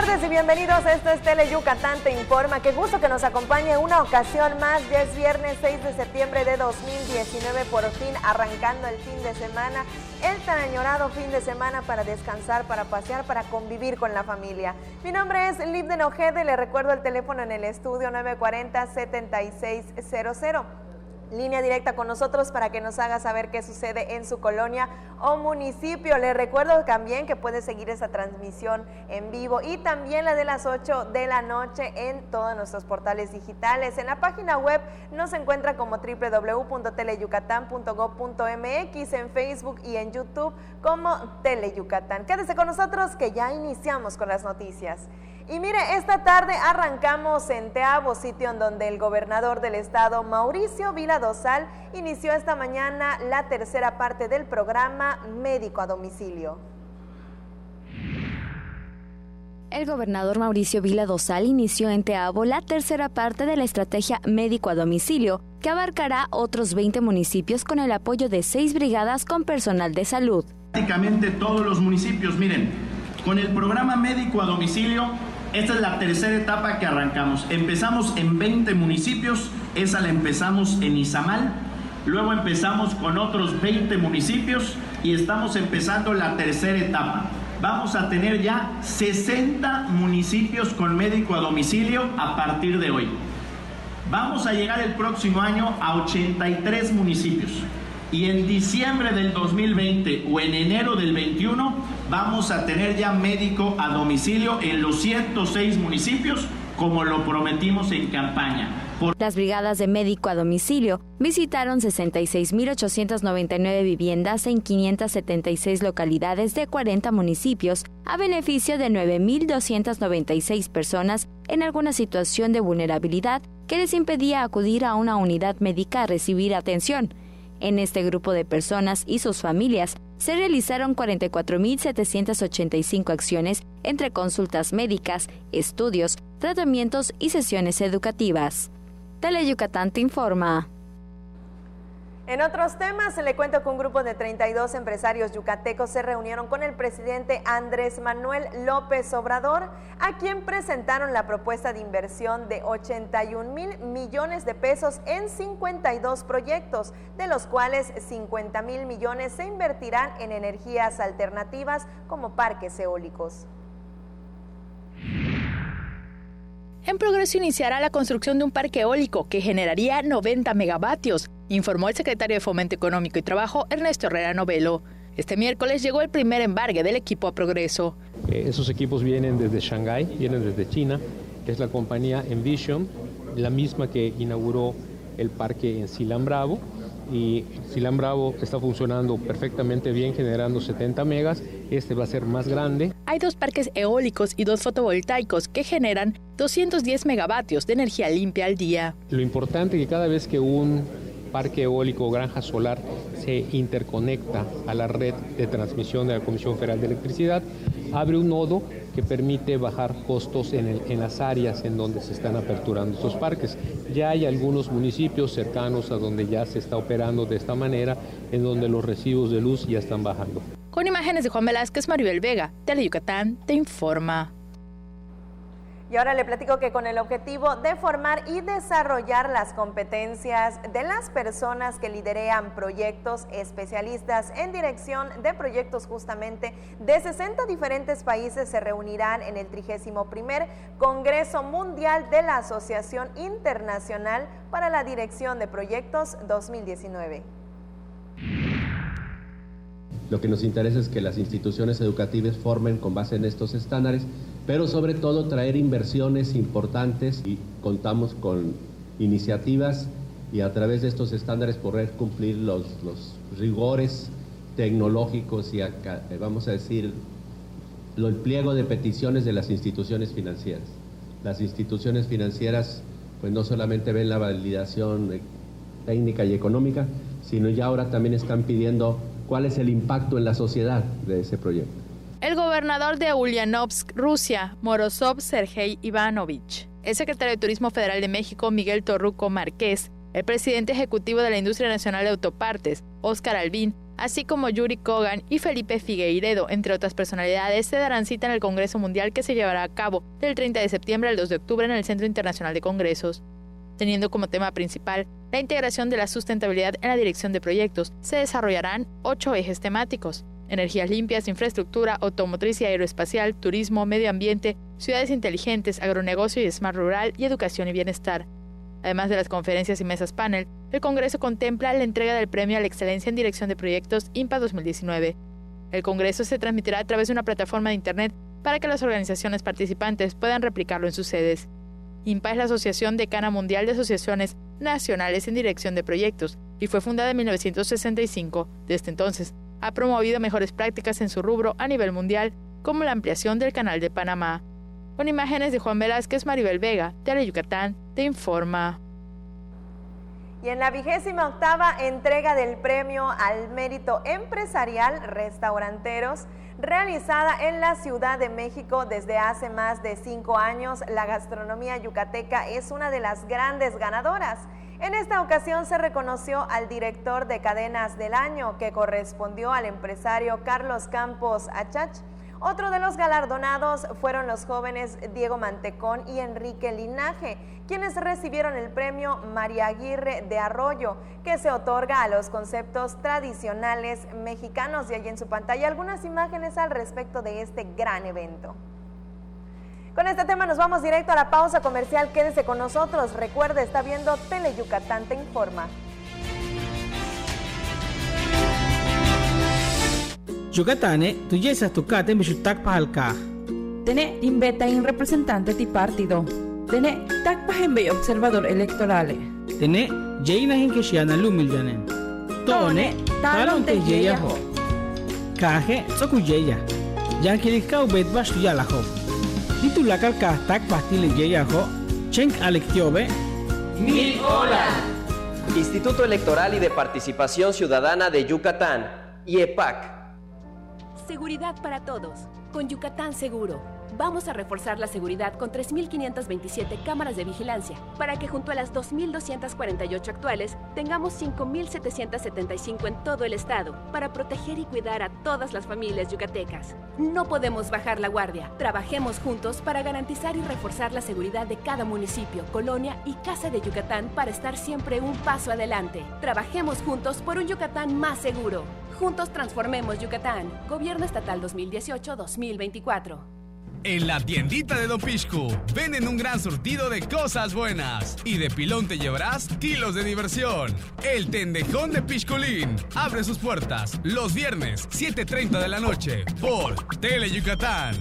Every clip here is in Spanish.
tardes y bienvenidos. Esto es Tele Yucatán Te Informa. Qué gusto que nos acompañe una ocasión más. Ya es viernes 6 de septiembre de 2019, por fin arrancando el fin de semana, el tan añorado fin de semana para descansar, para pasear, para convivir con la familia. Mi nombre es Libden Ojeda y le recuerdo el teléfono en el estudio 940-7600. Línea directa con nosotros para que nos haga saber qué sucede en su colonia o municipio. Les recuerdo también que puede seguir esa transmisión en vivo y también la de las 8 de la noche en todos nuestros portales digitales. En la página web nos encuentra como www.teleyucatán.gov.mx, en Facebook y en YouTube como Teleyucatán. Quédese con nosotros que ya iniciamos con las noticias. Y mire, esta tarde arrancamos en Teabo, sitio en donde el gobernador del estado, Mauricio Vila Dosal, inició esta mañana la tercera parte del programa Médico a Domicilio. El gobernador Mauricio Vila Dosal inició en Teabo la tercera parte de la estrategia Médico a Domicilio, que abarcará otros 20 municipios con el apoyo de 6 brigadas con personal de salud. Prácticamente todos los municipios, miren, con el programa Médico a Domicilio, esta es la tercera etapa que arrancamos. Empezamos en 20 municipios, esa la empezamos en Izamal, luego empezamos con otros 20 municipios y estamos empezando la tercera etapa. Vamos a tener ya 60 municipios con médico a domicilio a partir de hoy. Vamos a llegar el próximo año a 83 municipios. Y en diciembre del 2020 o en enero del 21 vamos a tener ya médico a domicilio en los 106 municipios, como lo prometimos en campaña. Las brigadas de médico a domicilio visitaron 66.899 viviendas en 576 localidades de 40 municipios a beneficio de 9.296 personas en alguna situación de vulnerabilidad que les impedía acudir a una unidad médica a recibir atención. En este grupo de personas y sus familias se realizaron 44.785 acciones entre consultas médicas, estudios, tratamientos y sesiones educativas. Tele Yucatán Te Informa. En otros temas, le cuento que un grupo de 32 empresarios yucatecos se reunieron con el presidente Andrés Manuel López Obrador, a quien presentaron la propuesta de inversión de 81,000 millones de pesos en 52 proyectos, de los cuales 50,000 millones se invertirán en energías alternativas como parques eólicos. En progreso iniciará la construcción de un parque eólico que generaría 90 megavatios, informó el secretario de Fomento Económico y Trabajo, Ernesto Herrera Novelo. Este miércoles llegó el primer embargue del equipo a Progreso. Esos equipos vienen desde Shanghái, vienen desde China, que es la compañía Envision, la misma que inauguró el parque en Silan Bravo. Y Silan Bravo está funcionando perfectamente bien, generando 70 megas. Este va a ser más grande. Hay 2 parques eólicos y 2 fotovoltaicos que generan 210 megavatios de energía limpia al día. Lo importante es que cada vez que un parque eólico o granja solar se interconecta a la red de transmisión de la Comisión Federal de Electricidad, abre un nodo que permite bajar costos en las áreas en donde se están aperturando estos parques. Ya hay algunos municipios cercanos a donde ya se está operando de esta manera, en donde los recibos de luz ya están bajando. Con imágenes de Juan Velázquez, Maribel Vega, Tele Yucatán Te Informa. Y ahora le platico que con el objetivo de formar y desarrollar las competencias de las personas que liderean proyectos, especialistas en dirección de proyectos justamente de 60 diferentes países se reunirán en el 31º Congreso Mundial de la Asociación Internacional para la Dirección de Proyectos 2019. Lo que nos interesa es que las instituciones educativas formen con base en estos estándares, pero sobre todo traer inversiones importantes, y contamos con iniciativas y a través de estos estándares poder cumplir los rigores tecnológicos y vamos a decir el pliego de peticiones de las instituciones financieras. Las instituciones financieras pues no solamente ven la validación técnica y económica, sino ya ahora también están pidiendo cuál es el impacto en la sociedad de ese proyecto. El gobernador de Ulyanovsk, Rusia, Morozov Sergei Ivanovich, el secretario de Turismo Federal de México, Miguel Torruco Márquez, el presidente ejecutivo de la Industria Nacional de Autopartes, Óscar Albín, así como Yuri Kogan y Felipe Figueiredo, entre otras personalidades, se darán cita en el Congreso Mundial que se llevará a cabo del 30 de septiembre al 2 de octubre en el Centro Internacional de Congresos. Teniendo como tema principal la integración de la sustentabilidad en la dirección de proyectos, se desarrollarán 8 ejes temáticos: energías limpias, infraestructura automotriz y aeroespacial, turismo, medio ambiente, ciudades inteligentes, agronegocio y smart rural y educación y bienestar. Además de las conferencias y mesas panel, el Congreso contempla la entrega del Premio a la Excelencia en Dirección de Proyectos INPA 2019. El Congreso se transmitirá a través de una plataforma de Internet para que las organizaciones participantes puedan replicarlo en sus sedes. INPA es la Asociación Decana Mundial de Asociaciones Nacionales en Dirección de Proyectos y fue fundada en 1965. Desde entonces, ha promovido mejores prácticas en su rubro a nivel mundial, como la ampliación del Canal de Panamá. Con imágenes de Juan Velázquez, Maribel Vega, Tele Yucatán, te informa. Y en la 28ª entrega del Premio al Mérito Empresarial Restauranteros, realizada en la Ciudad de México desde hace más de 5 años, la gastronomía yucateca es una de las grandes ganadoras. En esta ocasión se reconoció al director de Cadenas del Año, que correspondió al empresario Carlos Campos Achach. Otro de los galardonados fueron los jóvenes Diego Mantecón y Enrique Linaje, quienes recibieron el premio María Aguirre de Arroyo, que se otorga a los conceptos tradicionales mexicanos. Y allí en su pantalla algunas imágenes al respecto de este gran evento. Con este tema nos vamos directo a la pausa comercial. Quédese con nosotros. Recuerde, está viendo Tele Yucatán te informa. Yucatane, tu yesa tu kate mishutak pahalka. Tene inveta in representante ti partido. Tene tak pahembe observador electorale. Tene jaina hin keshiana lumiljanen. Tone talon te yeya ho. Kaje soku yeya. Yankilikka ubet bash yala ho. Ditu lakal ka tak pastile yeya ho. Chenk alektiobe. ¡Mil horas! Instituto Electoral y de Participación Ciudadana de Yucatán, IEPAC. Seguridad para todos. Con Yucatán Seguro. Vamos a reforzar la seguridad con 3.527 cámaras de vigilancia para que junto a las 2.248 actuales tengamos 5.775 en todo el estado para proteger y cuidar a todas las familias yucatecas. No podemos bajar la guardia. Trabajemos juntos para garantizar y reforzar la seguridad de cada municipio, colonia y casa de Yucatán para estar siempre un paso adelante. Trabajemos juntos por un Yucatán más seguro. Juntos transformemos Yucatán. Gobierno Estatal 2018-2024. En la tiendita de Don Pixcu venden un gran surtido de cosas buenas y de pilón te llevarás kilos de diversión. El Tendejón de Pixculín abre sus puertas los viernes 7:30 de la noche por Tele Yucatán.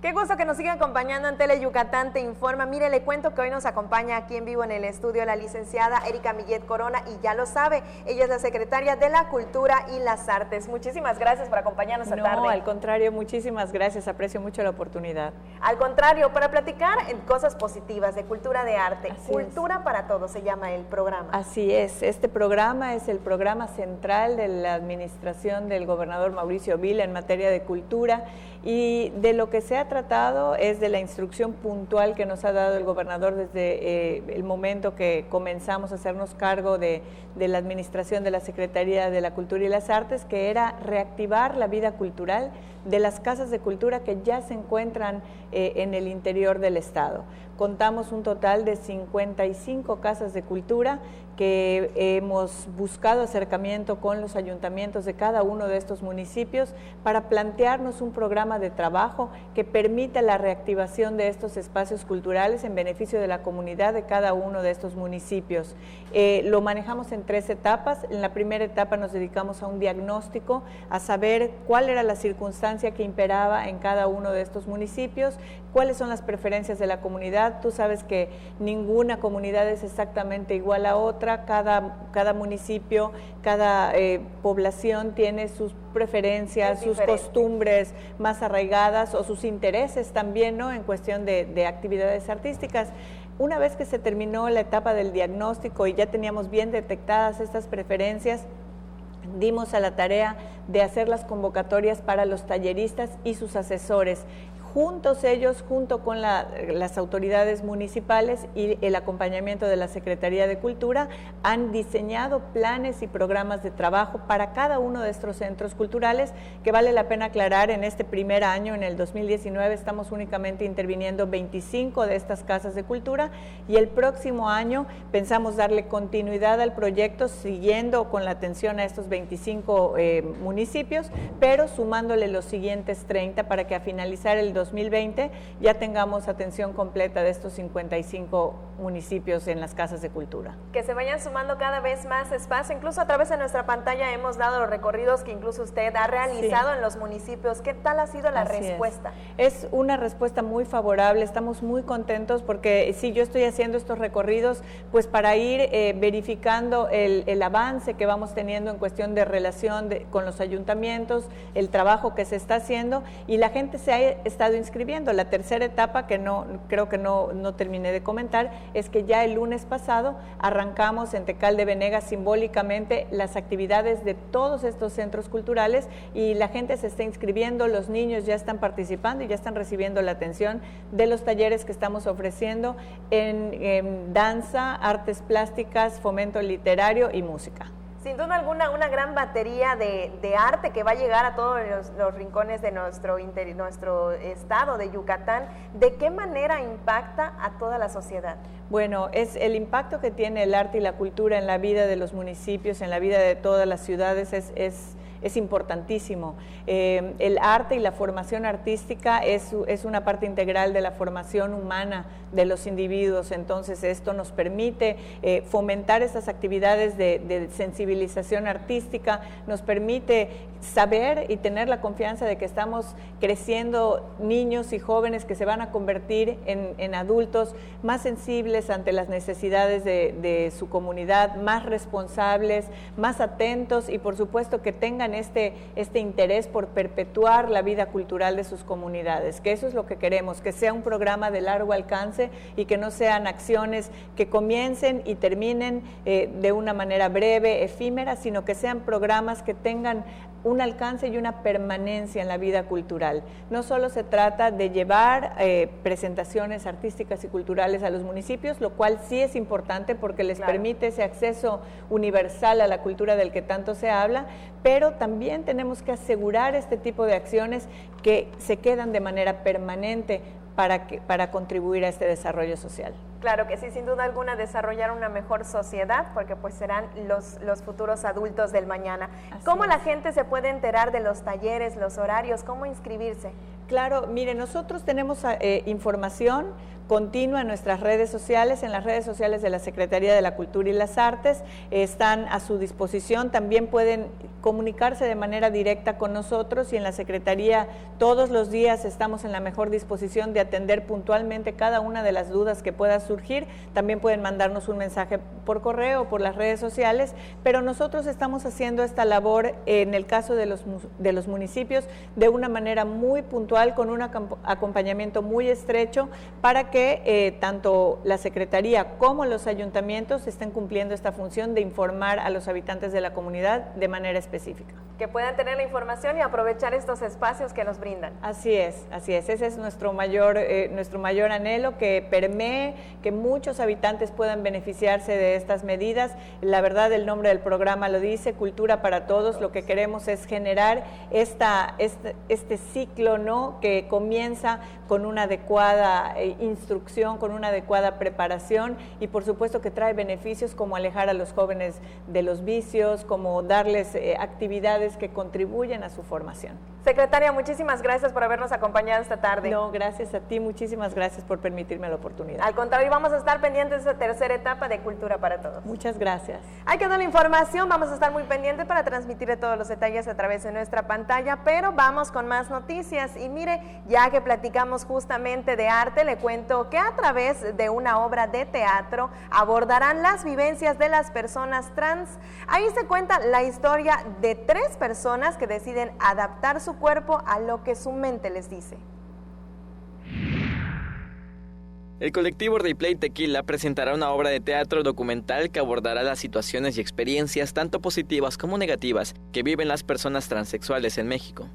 Qué gusto que nos sigan acompañando en Tele Yucatán te informa. Mire, le cuento que hoy nos acompaña aquí en vivo en el estudio la licenciada Erika Millet Corona, y ya lo sabe, ella es la secretaria de la Cultura y las Artes. Muchísimas gracias por acompañarnos esta tarde. No, al contrario, muchísimas gracias, aprecio mucho la oportunidad. Al contrario, para platicar en cosas positivas de cultura, de arte. Así Cultura es. para Todos se llama el programa. Así es, este programa es el programa central de la administración del gobernador Mauricio Vila en materia de cultura, y de lo que se ha tratado es de la instrucción puntual que nos ha dado el gobernador desde el momento que comenzamos a hacernos cargo de la administración de la Secretaría de la Cultura y las Artes, que era reactivar la vida cultural de las casas de cultura que ya se encuentran en el interior del estado. Contamos un total de 55 casas de cultura que hemos buscado acercamiento con los ayuntamientos de cada uno de estos municipios para plantearnos un programa de trabajo que permita la reactivación de estos espacios culturales en beneficio de la comunidad de cada uno de estos municipios. Lo manejamos en 3 etapas. En la primera etapa nos dedicamos a un diagnóstico, a saber cuál era la circunstancia que imperaba en cada uno de estos municipios, cuáles son las preferencias de la comunidad. Tú sabes que ninguna comunidad es exactamente igual a otra. Cada municipio, cada población tiene sus preferencias, sus costumbres más arraigadas o sus intereses también, ¿no?, en cuestión de actividades artísticas. Una vez que se terminó la etapa del diagnóstico y ya teníamos bien detectadas estas preferencias, dimos a la tarea de hacer las convocatorias para los talleristas y sus asesores. juntos ellos, junto con las autoridades municipales y el acompañamiento de la Secretaría de Cultura, han diseñado planes y programas de trabajo para cada uno de estos centros culturales, que vale la pena aclarar, en este primer año, en el 2019, estamos únicamente interviniendo 25 de estas casas de cultura, y el próximo año pensamos darle continuidad al proyecto, siguiendo con la atención a estos 25 municipios, pero sumándole los siguientes 30 para que a finalizar el 2020 ya tengamos atención completa de estos 55 municipios en las casas de cultura. Que se vayan sumando cada vez más espacio, incluso a través de nuestra pantalla hemos dado los recorridos que incluso usted ha realizado en los municipios. ¿Qué tal ha sido la respuesta? Es una respuesta muy favorable, estamos muy contentos porque sí, yo estoy haciendo estos recorridos pues para ir verificando el avance que vamos teniendo en cuestión de relación con los ayuntamientos, el trabajo que se está haciendo, y la gente se ha estado inscribiendo. La tercera etapa, que creo que no terminé de comentar, es que ya el lunes pasado arrancamos en Tecal de Venegas simbólicamente las actividades de todos estos centros culturales, y la gente se está inscribiendo, los niños ya están participando y ya están recibiendo la atención de los talleres que estamos ofreciendo en danza, artes plásticas, fomento literario y música. Sin duda alguna, una gran batería de arte que va a llegar a todos los rincones de nuestro estado de Yucatán. ¿De qué manera impacta a toda la sociedad? Bueno, es el impacto que tiene el arte y la cultura en la vida de los municipios, en la vida de todas las ciudades, es importantísimo. El arte y la formación artística es una parte integral de la formación humana de los individuos, entonces esto nos permite fomentar esas actividades de sensibilización artística, nos permite saber y tener la confianza de que estamos creciendo niños y jóvenes que se van a convertir en adultos más sensibles ante las necesidades de su comunidad, más responsables, más atentos, y por supuesto que tengan este interés por perpetuar la vida cultural de sus comunidades, que eso es lo que queremos, que sea un programa de largo alcance y que no sean acciones que comiencen y terminen de una manera breve, efímera, sino que sean programas que tengan un alcance y una permanencia en la vida cultural. No solo se trata de llevar presentaciones artísticas y culturales a los municipios, lo cual sí es importante porque les permite ese acceso universal a la cultura del que tanto se habla, pero también tenemos que asegurar este tipo de acciones que se quedan de manera permanente para contribuir a este desarrollo social. Claro que sí, sin duda alguna, desarrollar una mejor sociedad, porque pues serán los futuros adultos del mañana. ¿Cómo la gente se puede enterar de los talleres, los horarios, cómo inscribirse? Claro, mire, nosotros tenemos información continua en nuestras redes sociales, en las redes sociales de la Secretaría de la Cultura y las Artes, están a su disposición, también pueden comunicarse de manera directa con nosotros, y en la Secretaría todos los días estamos en la mejor disposición de atender puntualmente cada una de las dudas que pueda surgir. También pueden mandarnos un mensaje por correo o por las redes sociales, pero nosotros estamos haciendo esta labor en el caso de los municipios de una manera muy puntual, con un acompañamiento muy estrecho, para que tanto la Secretaría como los ayuntamientos estén cumpliendo esta función de informar a los habitantes de la comunidad de manera específica. Que puedan tener la información y aprovechar estos espacios que nos brindan. Así es, ese es nuestro mayor anhelo, que permee, que muchos habitantes puedan beneficiarse de estas medidas. La verdad, el nombre del programa lo dice, Cultura para Todos. Lo que queremos es generar este ciclo, ¿no?, que comienza con una adecuada instrucción, con una adecuada preparación, y por supuesto que trae beneficios como alejar a los jóvenes de los vicios, como darles actividades que contribuyen a su formación. Secretaria, muchísimas gracias por habernos acompañado esta tarde. No, gracias a ti, muchísimas gracias por permitirme la oportunidad. Al contrario, vamos a estar pendientes de esta tercera etapa de Cultura para Todos. Muchas gracias. Ahí quedó la información, vamos a estar muy pendientes para transmitirle todos los detalles a través de nuestra pantalla, pero vamos con más noticias. Y mire, ya que platicamos justamente de arte, le cuento que a través de una obra de teatro abordarán las vivencias de las personas trans. Ahí se cuenta la historia de 3 personas que deciden adaptar su cuerpo a lo que su mente les dice. El colectivo Replay Tequila presentará una obra de teatro documental que abordará las situaciones y experiencias tanto positivas como negativas que viven las personas transexuales en México.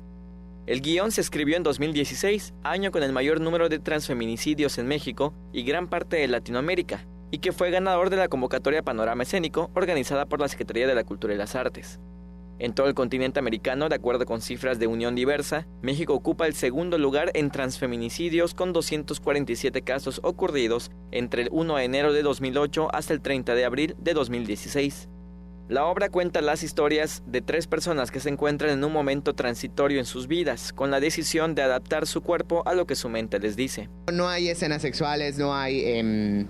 El guión se escribió en 2016, año con el mayor número de transfeminicidios en México y gran parte de Latinoamérica, y que fue ganador de la convocatoria Panorama Escénico organizada por la Secretaría de la Cultura y las Artes. En todo el continente americano, de acuerdo con cifras de Unión Diversa, México ocupa el segundo lugar en transfeminicidios con 247 casos ocurridos entre el 1 de enero de 2008 hasta el 30 de abril de 2016. La obra cuenta las historias de 3 personas que se encuentran en un momento transitorio en sus vidas, con la decisión de adaptar su cuerpo a lo que su mente les dice. No hay escenas sexuales, no hay...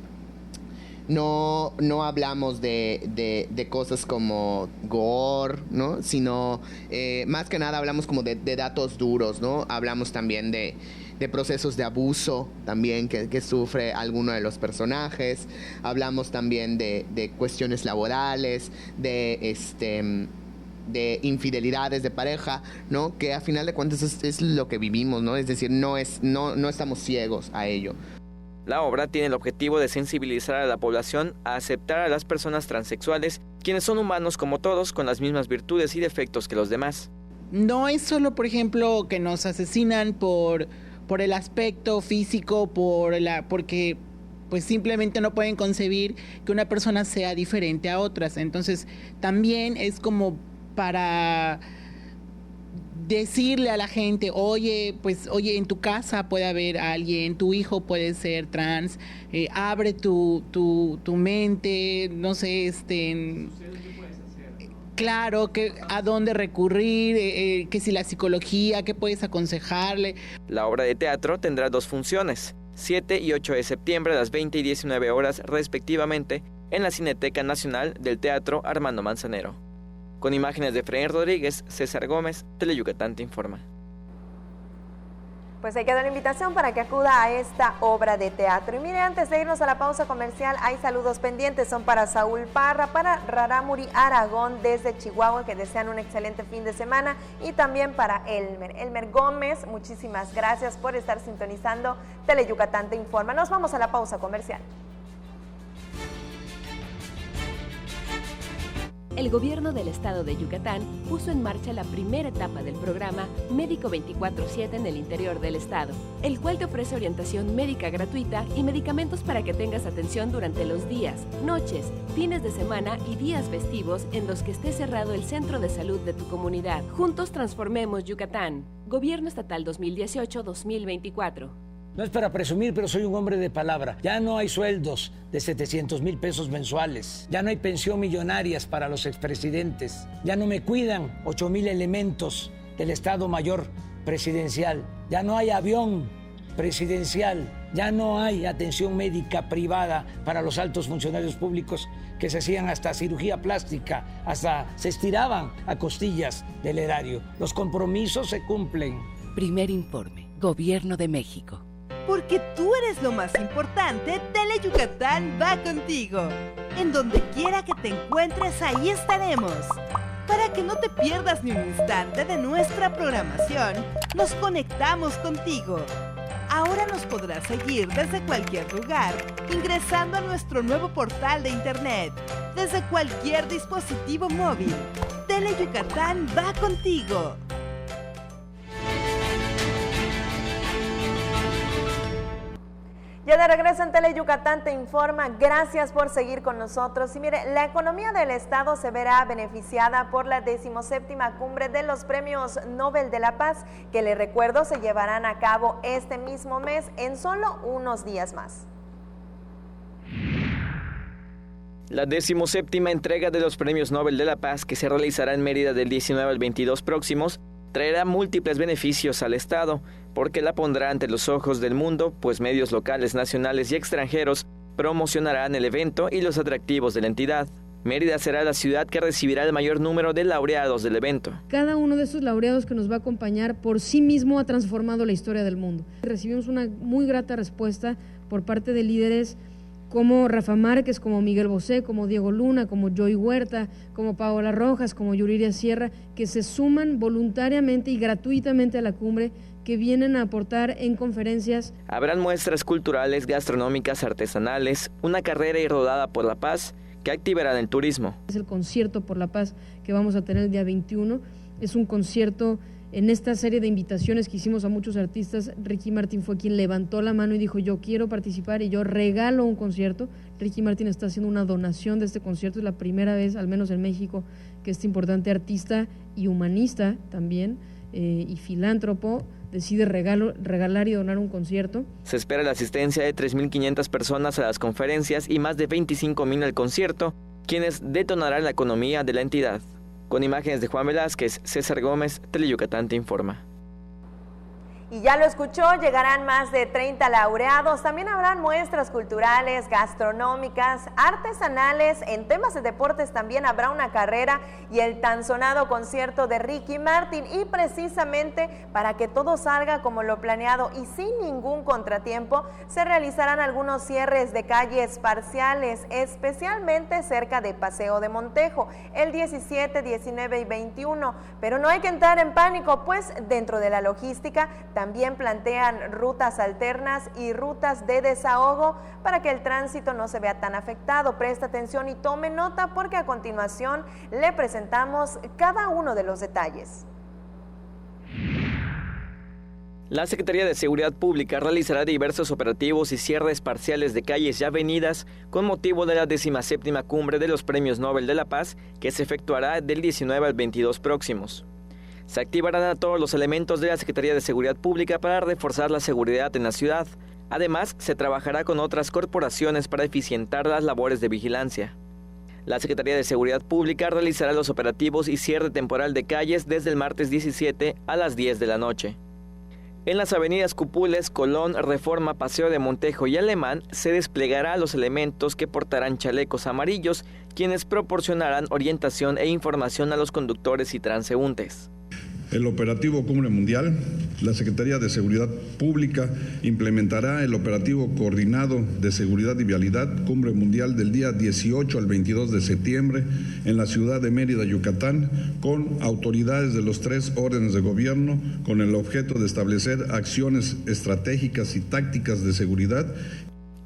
No hablamos de cosas como gore, ¿no? Sino más que nada hablamos como de datos duros, ¿no? Hablamos también de procesos de abuso también que sufre alguno de los personajes. Hablamos también de cuestiones laborales, de infidelidades de pareja, ¿no? Que a final de cuentas es lo que vivimos, ¿no? Es decir, no estamos ciegos a ello. La obra tiene el objetivo de sensibilizar a la población a aceptar a las personas transexuales, quienes son humanos como todos, con las mismas virtudes y defectos que los demás. No es solo, por ejemplo, que nos asesinan por el aspecto físico, porque pues simplemente no pueden concebir que una persona sea diferente a otras. Entonces, también es como para decirle a la gente, oye, en tu casa puede haber alguien, tu hijo puede ser trans, abre tu mente, no sé, claro, que a dónde recurrir, que si la psicología, qué puedes aconsejarle. La obra de teatro tendrá 2 funciones, 7 y 8 de septiembre a las 20 y 19 horas respectivamente, en la Cineteca Nacional del Teatro Armando Manzanero. Con imágenes de Efraín Rodríguez, César Gómez, Teleyucatán te informa. Pues ahí queda la invitación para que acuda a esta obra de teatro. Y mire, antes de irnos a la pausa comercial, hay saludos pendientes. Son para Saúl Parra, para Rarámuri Aragón desde Chihuahua, que desean un excelente fin de semana. Y también para Elmer Gómez, muchísimas gracias por estar sintonizando Teleyucatán te informa. Nos vamos a la pausa comercial. El gobierno del estado de Yucatán puso en marcha la primera etapa del programa Médico 24/7 en el interior del estado, el cual te ofrece orientación médica gratuita y medicamentos para que tengas atención durante los días, noches, fines de semana y días festivos en los que esté cerrado el centro de salud de tu comunidad. Juntos transformemos Yucatán. Gobierno Estatal 2018-2024. No es para presumir, pero soy un hombre de palabra. Ya no hay sueldos de 700,000 pesos mensuales. Ya no hay pensión millonarias para los expresidentes. Ya no me cuidan 8,000 elementos del Estado Mayor Presidencial. Ya no hay avión presidencial. Ya no hay atención médica privada para los altos funcionarios públicos que se hacían hasta cirugía plástica, hasta se estiraban a costillas del erario. Los compromisos se cumplen. Primer informe, Gobierno de México. Porque tú eres lo más importante, Teleyucatán va contigo. En donde quiera que te encuentres, ahí estaremos. Para que no te pierdas ni un instante de nuestra programación, nos conectamos contigo. Ahora nos podrás seguir desde cualquier lugar, ingresando a nuestro nuevo portal de internet, desde cualquier dispositivo móvil. Teleyucatán va contigo. Ya de regreso en Teleyucatán te informa, gracias por seguir con nosotros. Y mire, la economía del estado se verá beneficiada por la 17ª cumbre de los Premios Nobel de la Paz, que le recuerdo se llevarán a cabo este mismo mes en solo unos días más. La 17ª entrega de los Premios Nobel de la Paz, que se realizará en Mérida del 19 al 22 próximos, traerá múltiples beneficios al Estado, porque la pondrá ante los ojos del mundo, pues medios locales, nacionales y extranjeros promocionarán el evento y los atractivos de la entidad. Mérida será la ciudad que recibirá el mayor número de laureados del evento. Cada uno de estos laureados que nos va a acompañar por sí mismo ha transformado la historia del mundo. Recibimos una muy grata respuesta por parte de líderes como Rafa Márquez, como Miguel Bosé, como Diego Luna, como Joy Huerta, como Paola Rojas, como Yuriria Sierra, que se suman voluntariamente y gratuitamente a la cumbre, que vienen a aportar en conferencias. Habrán muestras culturales, gastronómicas, artesanales, una carrera y rodada por la paz que activarán el turismo. Es el concierto por la paz que vamos a tener el día 21, es un concierto En esta serie de invitaciones que hicimos a muchos artistas, Ricky Martin fue quien levantó la mano y dijo, yo quiero participar y yo regalo un concierto. Ricky Martin está haciendo una donación de este concierto, es la primera vez, al menos en México, que este importante artista y humanista también, y filántropo, decide regalar y donar un concierto. Se espera la asistencia de 3.500 personas a las conferencias y más de 25.000 al concierto, quienes detonarán la economía de la entidad. Con imágenes de Juan Velázquez, César Gómez, Teleyucatán te informa. Y ya lo escuchó, llegarán más de 30 laureados, también habrán muestras culturales, gastronómicas, artesanales, en temas de deportes también habrá una carrera y el tan sonado concierto de Ricky Martin, y precisamente para que todo salga como lo planeado y sin ningún contratiempo, se realizarán algunos cierres de calles parciales, especialmente cerca de Paseo de Montejo, el 17, 19 y 21, pero no hay que entrar en pánico, pues dentro de la logística también plantean rutas alternas y rutas de desahogo para que el tránsito no se vea tan afectado. Presta atención y tome nota porque a continuación le presentamos cada uno de los detalles. La Secretaría de Seguridad Pública realizará diversos operativos y cierres parciales de calles y avenidas con motivo de la 17ª cumbre de los Premios Nobel de la Paz, que se efectuará del 19 al 22 próximos. Se activarán a todos los elementos de la Secretaría de Seguridad Pública para reforzar la seguridad en la ciudad. Además, se trabajará con otras corporaciones para eficientar las labores de vigilancia. La Secretaría de Seguridad Pública realizará los operativos y cierre temporal de calles desde el martes 17 a las 10 de la noche. En las avenidas Cupules, Colón, Reforma, Paseo de Montejo y Alemán se desplegará a los elementos que portarán chalecos amarillos, quienes proporcionarán orientación e información a los conductores y transeúntes. El operativo Cumbre Mundial, la Secretaría de Seguridad Pública implementará el operativo coordinado de seguridad y vialidad Cumbre Mundial del día 18 al 22 de septiembre en la ciudad de Mérida, Yucatán, con autoridades de los 3 órdenes de gobierno, con el objeto de establecer acciones estratégicas y tácticas de seguridad.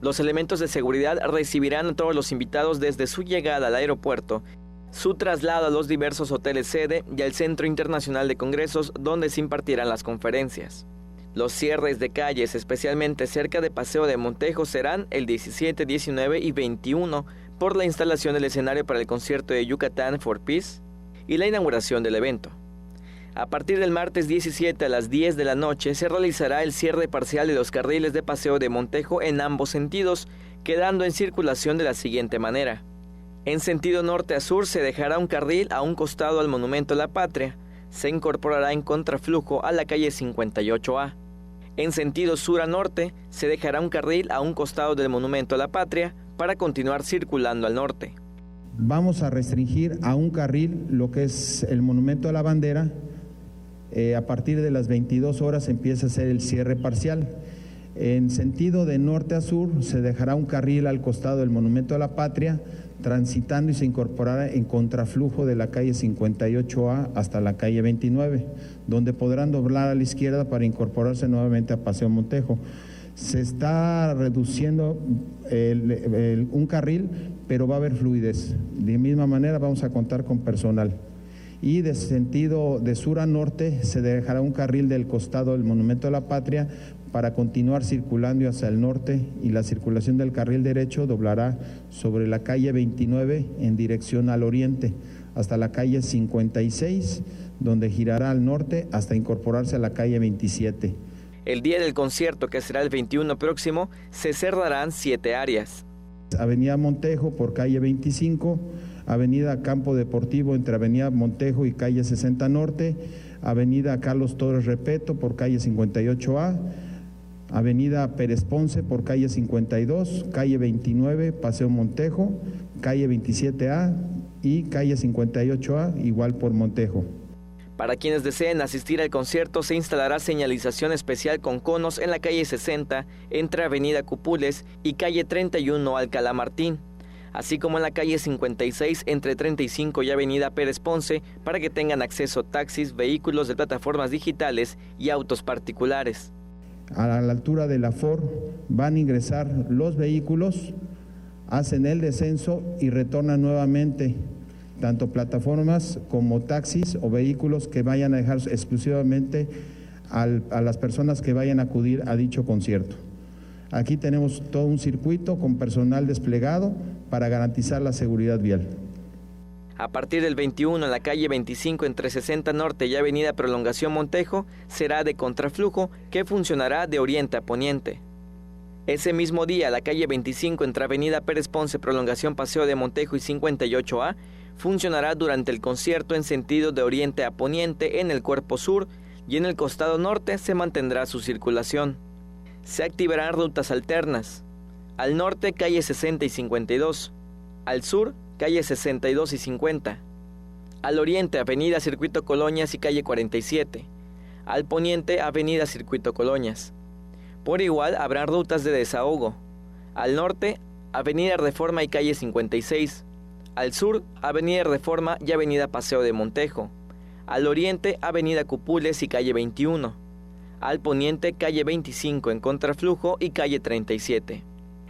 Los elementos de seguridad recibirán a todos los invitados desde su llegada al aeropuerto, su traslado a los diversos hoteles sede y al Centro Internacional de Congresos, donde se impartirán las conferencias. Los cierres de calles, especialmente cerca de Paseo de Montejo, serán el 17, 19 y 21 por la instalación del escenario para el concierto de Yucatán for Peace y la inauguración del evento. A partir del martes 17 a las 10 de la noche se realizará el cierre parcial de los carriles de Paseo de Montejo en ambos sentidos, quedando en circulación de la siguiente manera. En sentido norte a sur se dejará un carril a un costado al Monumento a la Patria, se incorporará en contraflujo a la calle 58A. En sentido sur a norte se dejará un carril a un costado del Monumento a la Patria para continuar circulando al norte. Vamos a restringir a un carril lo que es el Monumento a la Bandera. A partir de las 22 horas empieza a ser el cierre parcial. En sentido de norte a sur se dejará un carril al costado del Monumento a la Patria, transitando y se incorporará en contraflujo de la calle 58A hasta la calle 29, donde podrán doblar a la izquierda para incorporarse nuevamente a Paseo Montejo. Se está reduciendo un carril, pero va a haber fluidez. De misma manera vamos a contar con personal. Y de sentido de sur a norte se dejará un carril del costado del Monumento a la Patria para continuar circulando hacia el norte, y la circulación del carril derecho doblará sobre la calle 29 en dirección al oriente hasta la calle 56, donde girará al norte hasta incorporarse a la calle 27. El día del concierto, que será el 21 próximo, se cerrarán 7 áreas. Avenida Montejo por calle 25, Avenida Campo Deportivo entre Avenida Montejo y calle 60 Norte, Avenida Carlos Torres Repeto por calle 58A, Avenida Pérez Ponce por calle 52, calle 29, Paseo Montejo, calle 27A y calle 58A, igual por Montejo. Para quienes deseen asistir al concierto, se instalará señalización especial con conos en la calle 60, entre Avenida Cupules y calle 31 Alcalá Martín, así como en la calle 56 entre 35 y Avenida Pérez Ponce, para que tengan acceso taxis, vehículos de plataformas digitales y autos particulares. A la altura de la FOR van a ingresar los vehículos, hacen el descenso y retornan nuevamente tanto plataformas como taxis o vehículos que vayan a dejar exclusivamente a las personas que vayan a acudir a dicho concierto. Aquí tenemos todo un circuito con personal desplegado para garantizar la seguridad vial. A partir del 21, en la calle 25 entre 60 Norte y Avenida Prolongación Montejo, será de contraflujo que funcionará de oriente a poniente. Ese mismo día, la calle 25 entre Avenida Pérez Ponce, Prolongación Paseo de Montejo y 58A, funcionará durante el concierto en sentido de oriente a poniente en el cuerpo sur y en el costado norte se mantendrá su circulación. Se activarán rutas alternas. Al norte, calle 60 y 52. Al sur, calle 62 y 50. Al oriente, avenida Circuito Colonias y calle 47. Al poniente, avenida Circuito Colonias. Por igual, habrá rutas de desahogo. Al norte, avenida Reforma y calle 56. Al sur, avenida Reforma y avenida Paseo de Montejo. Al oriente, avenida Cupules y calle 21. Al poniente, calle 25 en contraflujo y calle 37.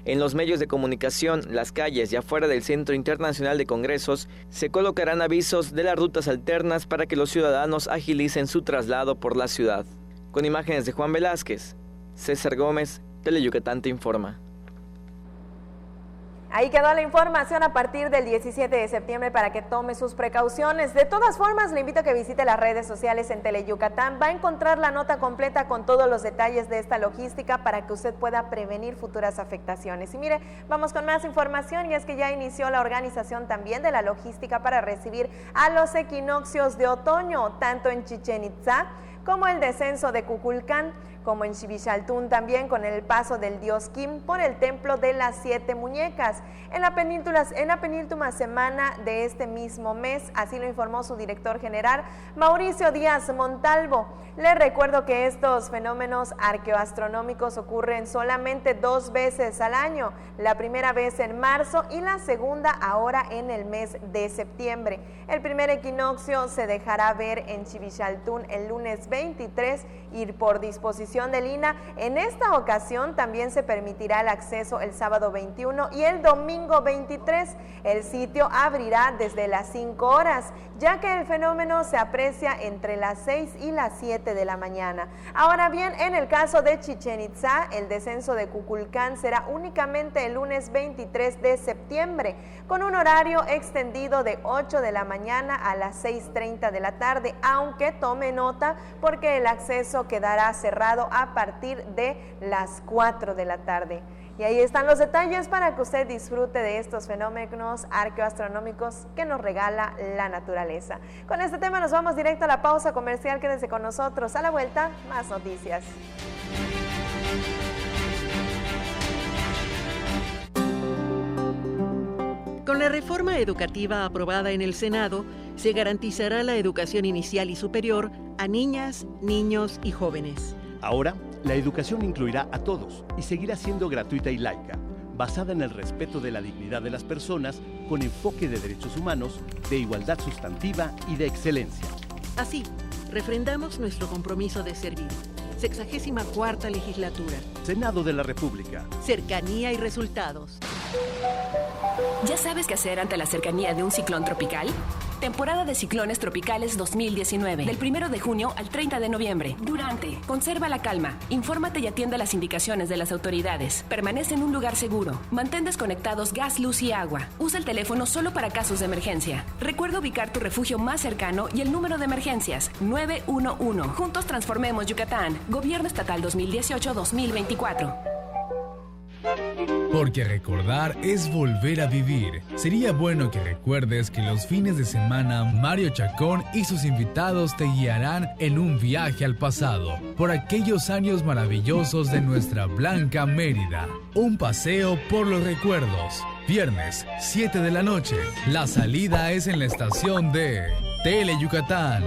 En los medios de comunicación, las calles y afuera del Centro Internacional de Congresos se colocarán avisos de las rutas alternas para que los ciudadanos agilicen su traslado por la ciudad. Con imágenes de Juan Velázquez, César Gómez, Teleyucatán te informa. Ahí quedó la información a partir del 17 de septiembre para que tome sus precauciones. De todas formas, le invito a que visite las redes sociales en Teleyucatán. Va a encontrar la nota completa con todos los detalles de esta logística para que usted pueda prevenir futuras afectaciones. Y mire, vamos con más información y es que ya inició la organización también de la logística para recibir a los equinoccios de otoño, tanto en Chichén Itzá como el descenso de Kukulcán, como en Xivillaltún también con el paso del dios Kim por el templo de las 7 muñecas. En la penúltima semana de este mismo mes, así lo informó su director general, Mauricio Díaz Montalvo. Les recuerdo que estos fenómenos arqueoastronómicos ocurren solamente 2 veces al año, la primera vez en marzo y la segunda ahora en el mes de septiembre. El primer equinoccio se dejará ver en Xivillaltún el lunes 23 y por disposición del INAH. En esta ocasión también se permitirá el acceso el sábado 21 y el domingo 23. El sitio abrirá desde las 5 horas, ya que el fenómeno se aprecia entre las 6 y las 7 de la mañana. Ahora bien, en el caso de Chichén Itzá, el descenso de Kukulcán será únicamente el lunes 23 de septiembre, con un horario extendido de 8 de la mañana a las 6:30 de la tarde, aunque tome nota porque el acceso quedará cerrado a partir de las 4 de la tarde. Y ahí están los detalles para que usted disfrute de estos fenómenos arqueoastronómicos que nos regala la naturaleza. Con este tema nos vamos directo a la pausa comercial. Quédense con nosotros. A la vuelta, más noticias. Con la reforma educativa aprobada en el Senado, se garantizará la educación inicial y superior a niñas, niños y jóvenes. Ahora, la educación incluirá a todos y seguirá siendo gratuita y laica, basada en el respeto de la dignidad de las personas, con enfoque de derechos humanos, de igualdad sustantiva y de excelencia. Así, refrendamos nuestro compromiso de servir. 64ª legislatura. Senado de la República. Cercanía y resultados. ¿Ya sabes qué hacer ante la cercanía de un ciclón tropical? Temporada de ciclones tropicales 2019, del 1 de junio al 30 de noviembre. Durante, conserva la calma, infórmate y atiende las indicaciones de las autoridades. Permanece en un lugar seguro. Mantén desconectados gas, luz y agua. Usa el teléfono solo para casos de emergencia. Recuerda ubicar tu refugio más cercano y el número de emergencias, 911. Juntos transformemos Yucatán. Gobierno Estatal 2018-2024. Porque recordar es volver a vivir. Sería bueno que recuerdes que los fines de semana Mario Chacón y sus invitados te guiarán en un viaje al pasado, por aquellos años maravillosos de nuestra blanca Mérida. Un paseo por los recuerdos. Viernes, 7 de la noche. La salida es en la estación de Teleyucatán.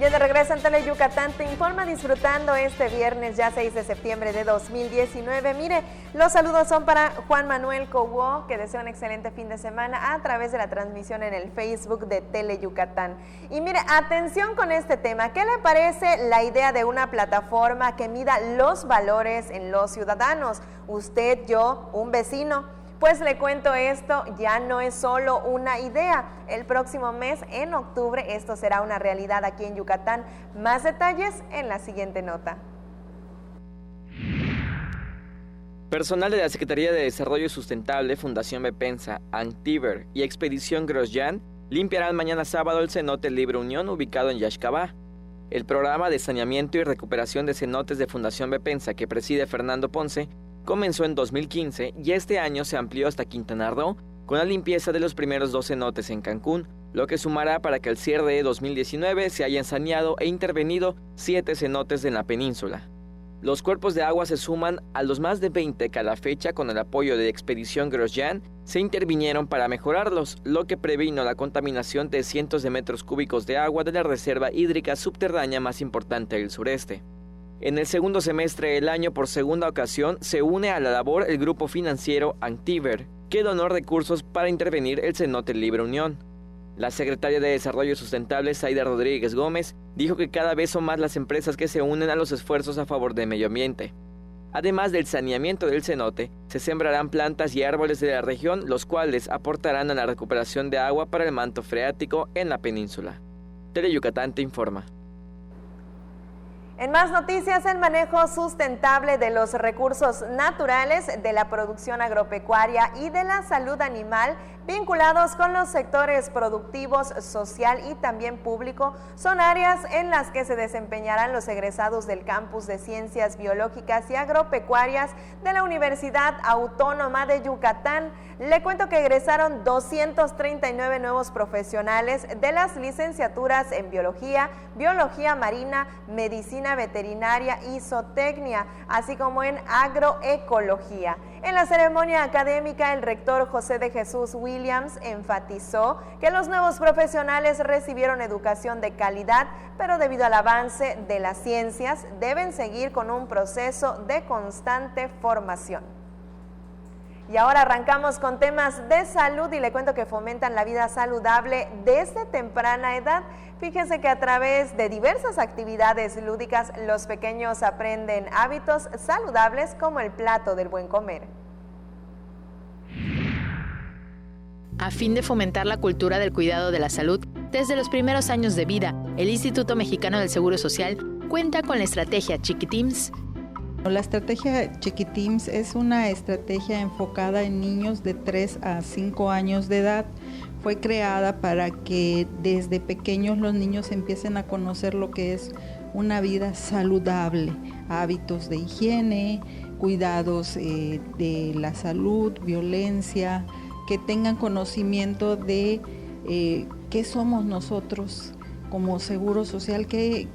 Ya de regreso en Tele Yucatán te informa, disfrutando este viernes ya 6 de septiembre de 2019. Mire, los saludos son para Juan Manuel Cobo, que desea un excelente fin de semana a través de la transmisión en el Facebook de Tele Yucatán. Y mire, atención con este tema, ¿qué le parece la idea de una plataforma que mida los valores en los ciudadanos? Usted, yo, un vecino. Pues le cuento, esto ya no es solo una idea. El próximo mes, en octubre, esto será una realidad aquí en Yucatán. Más detalles en la siguiente nota. Personal de la Secretaría de Desarrollo Sustentable, Fundación Bepensa, Antiver y Expedición Grosjean limpiarán mañana sábado el cenote Libre Unión ubicado en Yaxcabá. El programa de saneamiento y recuperación de cenotes de Fundación Bepensa, que preside Fernando Ponce, comenzó en 2015 y este año se amplió hasta Quintana Roo con la limpieza de los primeros 2 cenotes en Cancún, lo que sumará para que al cierre de 2019 se hayan saneado e intervenido 7 cenotes en la península. Los cuerpos de agua se suman a los más de 20 que a la fecha, con el apoyo de Expedición Grosjean, se intervinieron para mejorarlos, lo que previno la contaminación de cientos de metros cúbicos de agua de la reserva hídrica subterránea más importante del sureste. En el segundo semestre del año, por segunda ocasión, se une a la labor el grupo financiero Antiver, que donó recursos para intervenir el cenote Libre Unión. La secretaria de Desarrollo Sustentable, Zaida Rodríguez Gómez, dijo que cada vez son más las empresas que se unen a los esfuerzos a favor del medio ambiente. Además del saneamiento del cenote, se sembrarán plantas y árboles de la región, los cuales aportarán a la recuperación de agua para el manto freático en la península. Tele Yucatán te informa. En más noticias, el manejo sustentable de los recursos naturales, de la producción agropecuaria y de la salud animal vinculados con los sectores productivos, social y también público, son áreas en las que se desempeñarán los egresados del Campus de Ciencias Biológicas y Agropecuarias de la Universidad Autónoma de Yucatán. Le cuento que egresaron 239 nuevos profesionales de las licenciaturas en Biología, Biología Marina, Medicina Veterinaria y Zootecnia, así como en Agroecología. En la ceremonia académica, el rector José de Jesús Williams enfatizó que los nuevos profesionales recibieron educación de calidad, pero debido al avance de las ciencias, deben seguir con un proceso de constante formación. Y ahora arrancamos con temas de salud y le cuento que fomentan la vida saludable desde temprana edad. Fíjense que a través de diversas actividades lúdicas, los pequeños aprenden hábitos saludables como el plato del buen comer. A fin de fomentar la cultura del cuidado de la salud desde los primeros años de vida, el Instituto Mexicano del Seguro Social cuenta con la estrategia Chiquitims. La estrategia Chiquitims es una estrategia enfocada en niños de 3 a 5 años de edad. Fue creada para que desde pequeños los niños empiecen a conocer lo que es una vida saludable, hábitos de higiene, cuidados de la salud, violencia, que tengan conocimiento de qué somos nosotros como Seguro Social, qué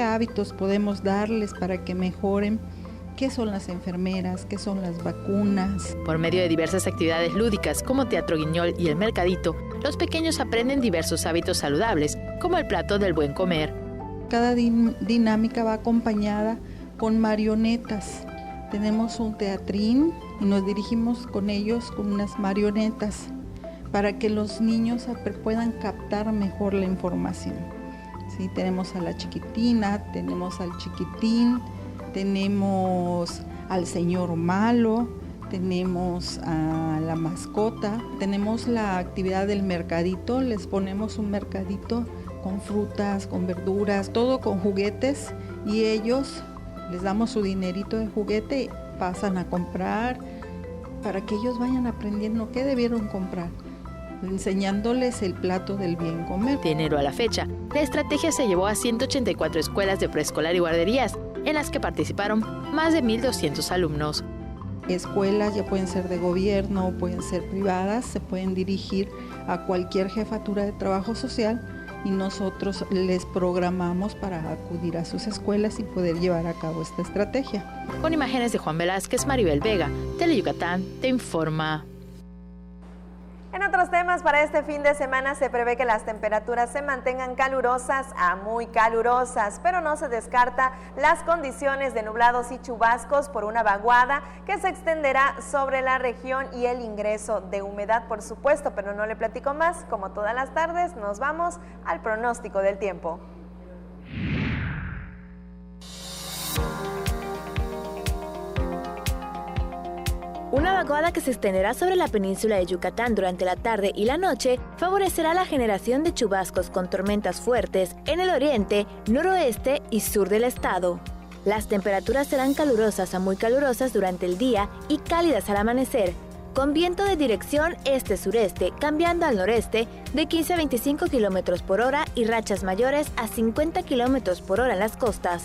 hábitos podemos darles para que mejoren, qué son las enfermeras, qué son las vacunas. Por medio de diversas actividades lúdicas como Teatro Guiñol y el Mercadito, los pequeños aprenden diversos hábitos saludables como el plato del buen comer. Cada dinámica va acompañada con marionetas. Tenemos un teatrín y nos dirigimos con ellos con unas marionetas para que los niños puedan captar mejor la información. Sí, tenemos a la chiquitina, tenemos al chiquitín, tenemos al señor malo, tenemos a la mascota, tenemos la actividad del mercadito, les ponemos un mercadito con frutas, con verduras, todo con juguetes y ellos les damos su dinerito de juguete y pasan a comprar para que ellos vayan aprendiendo qué debieron comprar, enseñándoles el plato del bien comer. De enero a la fecha, la estrategia se llevó a 184 escuelas de preescolar y guarderías, en las que participaron más de 1,200 alumnos. Escuelas ya pueden ser de gobierno, pueden ser privadas, se pueden dirigir a cualquier jefatura de trabajo social y nosotros les programamos para acudir a sus escuelas y poder llevar a cabo esta estrategia. Con imágenes de Juan Velázquez, Maribel Vega, Tele Yucatán te informa. En otros temas, para este fin de semana se prevé que las temperaturas se mantengan calurosas a muy calurosas, pero no se descarta las condiciones de nublados y chubascos por una vaguada que se extenderá sobre la región y el ingreso de humedad, por supuesto, pero no le platico más. Como todas las tardes, nos vamos al pronóstico del tiempo. Una vaguada que se extenderá sobre la península de Yucatán durante la tarde y la noche favorecerá la generación de chubascos con tormentas fuertes en el oriente, noroeste y sur del estado. Las temperaturas serán calurosas a muy calurosas durante el día y cálidas al amanecer, con viento de dirección este-sureste, cambiando al noreste de 15 a 25 km por hora y rachas mayores a 50 km por hora en las costas.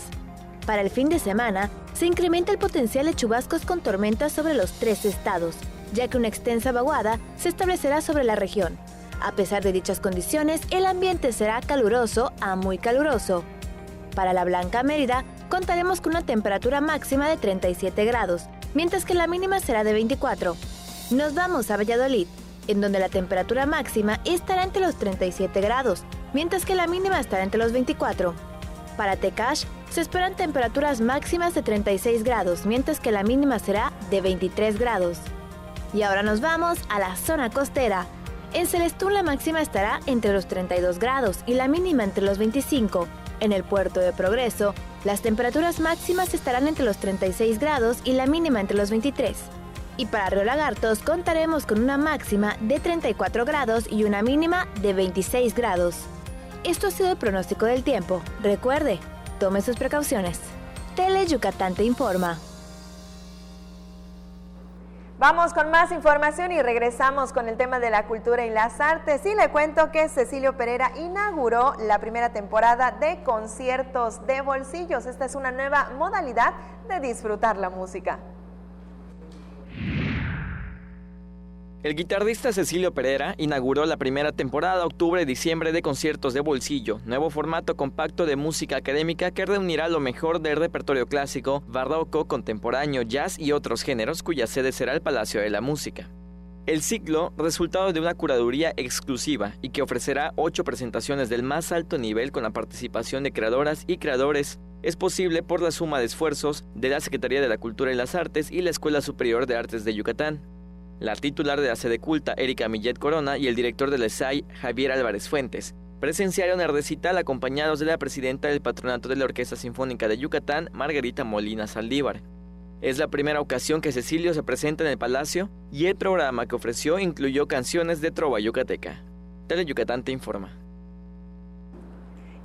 Para el fin de semana, se incrementa el potencial de chubascos con tormentas sobre los 3 estados, ya que una extensa vaguada se establecerá sobre la región. A pesar de dichas condiciones, el ambiente será caluroso a muy caluroso. Para la Blanca Mérida, contaremos con una temperatura máxima de 37 grados, mientras que la mínima será de 24. Nos vamos a Valladolid, en donde la temperatura máxima estará entre los 37 grados, mientras que la mínima estará entre los 24. Para Tecash, se esperan temperaturas máximas de 36 grados, mientras que la mínima será de 23 grados. Y ahora nos vamos a la zona costera. En Celestún la máxima estará entre los 32 grados y la mínima entre los 25. En el puerto de Progreso, las temperaturas máximas estarán entre los 36 grados y la mínima entre los 23. Y para Río Lagartos contaremos con una máxima de 34 grados y una mínima de 26 grados. Esto ha sido el pronóstico del tiempo. Recuerde, tome sus precauciones. Tele Yucatán te informa. Vamos con más información y regresamos con el tema de la cultura y las artes. Y le cuento que Cecilio Pereira inauguró la primera temporada de conciertos de bolsillos. Esta es una nueva modalidad de disfrutar la música. El guitarrista Cecilio Pereira inauguró la primera temporada octubre-diciembre de conciertos de bolsillo, nuevo formato compacto de música académica que reunirá lo mejor del repertorio clásico, barroco, contemporáneo, jazz y otros géneros, cuya sede será el Palacio de la Música. El ciclo, resultado de una curaduría exclusiva y que ofrecerá 8 presentaciones del más alto nivel con la participación de creadoras y creadores, es posible por la suma de esfuerzos de la Secretaría de la Cultura y las Artes y la Escuela Superior de Artes de Yucatán. La titular de la sede culta, Erika Millet Corona, y el director del ESAI, Javier Álvarez Fuentes, presenciaron el recital acompañados de la presidenta del patronato de la Orquesta Sinfónica de Yucatán, Margarita Molina Saldívar. Es la primera ocasión que Cecilio se presenta en el Palacio y el programa que ofreció incluyó canciones de trova yucateca. Tele Yucatán te informa.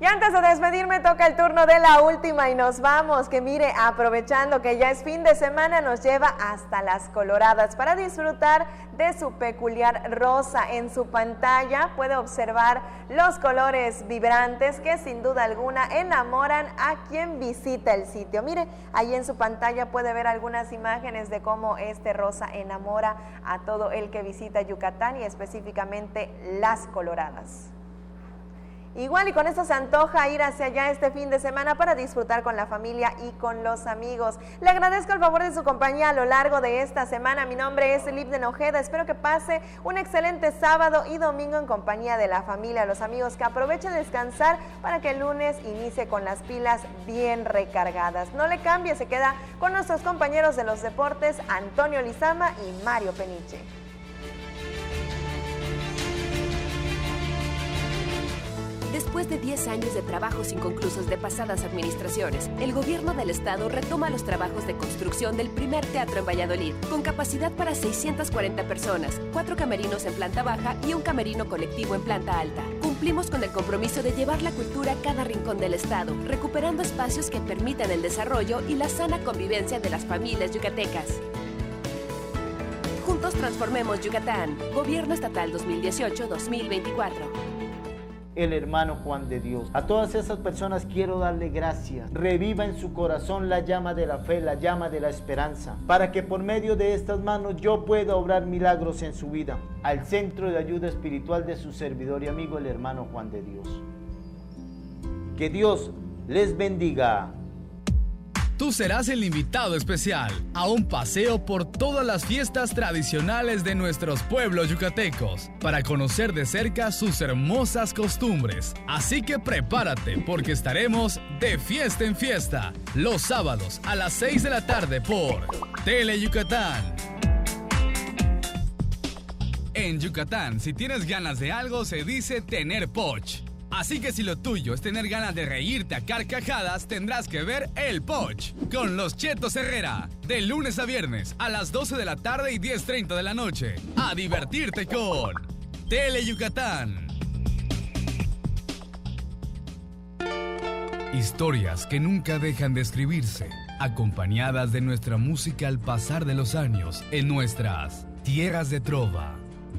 Y antes de despedirme toca el turno de la última y nos vamos, que mire, aprovechando que ya es fin de semana, nos lleva hasta Las Coloradas para disfrutar de su peculiar rosa. En su pantalla puede observar los colores vibrantes que sin duda alguna enamoran a quien visita el sitio. Mire, ahí en su pantalla puede ver algunas imágenes de cómo este rosa enamora a todo el que visita Yucatán y específicamente Las Coloradas. Igual y con esto se antoja ir hacia allá este fin de semana para disfrutar con la familia y con los amigos. Le agradezco el favor de su compañía a lo largo de esta semana. Mi nombre es Lipden Ojeda. Espero que pase un excelente sábado y domingo en compañía de la familia, los amigos, que aproveche de descansar para que el lunes inicie con las pilas bien recargadas. No le cambie, se queda con nuestros compañeros de los deportes, Antonio Lizama y Mario Peniche. Después de 10 años de trabajos inconclusos de pasadas administraciones, el gobierno del estado retoma los trabajos de construcción del primer teatro en Valladolid, con capacidad para 640 personas, 4 camerinos en planta baja y un camerino colectivo en planta alta. Cumplimos con el compromiso de llevar la cultura a cada rincón del estado, recuperando espacios que permitan el desarrollo y la sana convivencia de las familias yucatecas. Juntos transformemos Yucatán. Gobierno Estatal 2018-2024. El hermano Juan de Dios. A todas esas personas quiero darle gracias. Reviva en su corazón la llama de la fe, la llama de la esperanza, para que por medio de estas manos yo pueda obrar milagros en su vida. Al Centro de Ayuda Espiritual de su servidor y amigo, el hermano Juan de Dios. Que Dios les bendiga. tú serás el invitado especial a un paseo por todas las fiestas tradicionales de nuestros pueblos yucatecos para conocer de cerca sus hermosas costumbres. Así que prepárate porque estaremos de fiesta en fiesta los sábados a las 6 de la tarde por Tele Yucatán. En Yucatán, si tienes ganas de algo, se dice tener poch. Así que si lo tuyo es tener ganas de reírte a carcajadas, tendrás que ver El Poch con los Chetos Herrera, de lunes a viernes a las 12 de la tarde y 10:30 de la noche. A divertirte con Tele Yucatán. Historias que nunca dejan de escribirse, acompañadas de nuestra música al pasar de los años en nuestras tierras de trova.